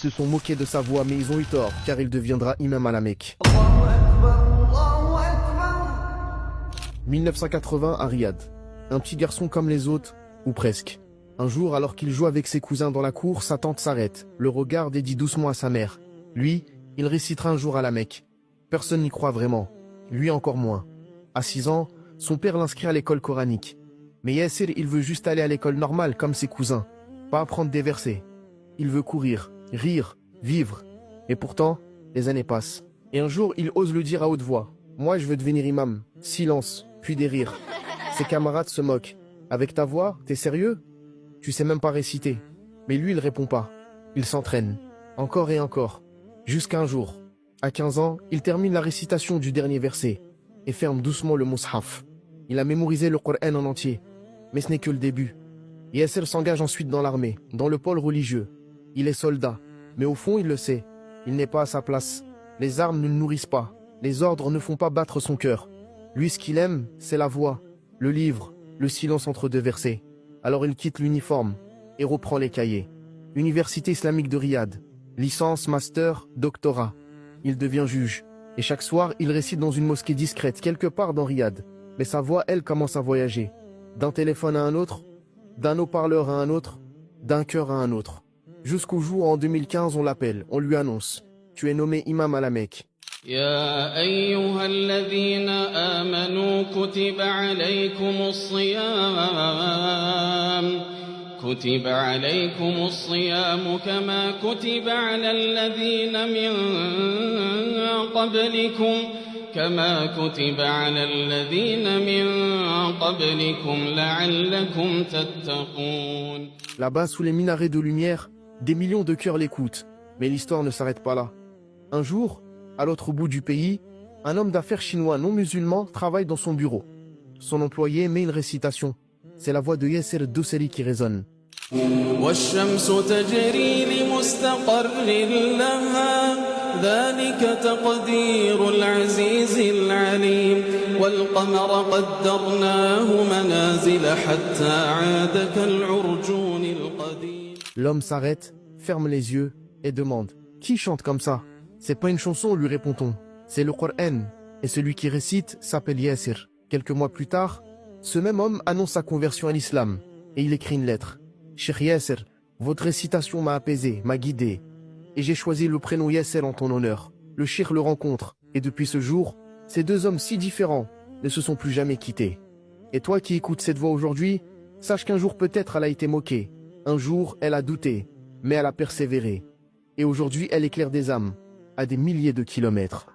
se sont moqués de sa voix, mais ils ont eu tort, car il deviendra imam à la Mecque. 1980 à Riyad. Un petit garçon comme les autres, ou presque. Un jour, alors qu'il joue avec ses cousins dans la cour, sa tante s'arrête, le regarde et dit doucement à sa mère. Lui, il récitera un jour à la Mecque. Personne n'y croit vraiment. Lui encore moins. À 6 ans, son père l'inscrit à l'école coranique. Mais Yassir, il veut juste aller à l'école normale comme ses cousins. Pas apprendre des versets. Il veut courir, rire, vivre. Et pourtant, les années passent. Et un jour, il ose le dire à haute voix. Moi, je veux devenir imam. Silence, puis des rires. Ses camarades se moquent. Avec ta voix, t'es sérieux? Tu sais même pas réciter. Mais lui, il répond pas. Il s'entraîne. Encore et encore. Jusqu'à un jour. À 15 ans, il termine la récitation du dernier verset. Et ferme doucement le mushaf. Il a mémorisé le Coran en entier. Mais ce n'est que le début. Yassir s'engage ensuite dans l'armée, dans le pôle religieux. Il est soldat. Mais au fond, il le sait. Il n'est pas à sa place. Les armes ne le nourrissent pas. Les ordres ne font pas battre son cœur. Lui, ce qu'il aime, c'est la voix, le livre, le silence entre deux versets. Alors il quitte l'uniforme et reprend les cahiers. Université islamique de Riyad. Licence, master, doctorat. Il devient juge. Et chaque soir, il récite dans une mosquée discrète, quelque part dans Riyad. Mais sa voix, elle, commence à voyager. D'un téléphone à un autre, d'un haut-parleur à un autre, d'un cœur à un autre. Jusqu'au jour où, en 2015, on l'appelle, on lui annonce. Tu es nommé imam à la Mecque. يا أيها الذين آمنوا كتب عليكم الصيام كما كتب على الذين من قبلكم لعلكم تتقون. Là-bas, sous les minarets de lumière, des millions de cœurs l'écoutent. Mais l'histoire ne s'arrête pas là. Un jour, à l'autre bout du pays, un homme d'affaires chinois non musulman travaille dans son bureau. Son employé met une récitation. C'est la voix de Yassir Doseri qui résonne. والشمس تجري لمستقر لها ذلك تقدير العزيز العليم والقمر قدرناه منازل حتى عاد كالعرجون القديم. L'homme s'arrête, ferme les yeux et demande. Qui chante comme ça? C'est pas une chanson, lui répond-on. C'est le Coran. Et celui qui récite s'appelle Yassir. Quelques mois plus tard, ce même homme annonce sa conversion à l'islam. Et il écrit une lettre. Cheikh Yassir, votre récitation m'a apaisé, m'a guidé. Et j'ai choisi le prénom Yassir en ton honneur. Le cheikh le rencontre. Et depuis ce jour, ces deux hommes si différents ne se sont plus jamais quittés. Et toi qui écoutes cette voix aujourd'hui, sache qu'un jour peut-être elle a été moquée. Un jour, elle a douté. Mais elle a persévéré. Et aujourd'hui, elle éclaire des âmes à des milliers de kilomètres.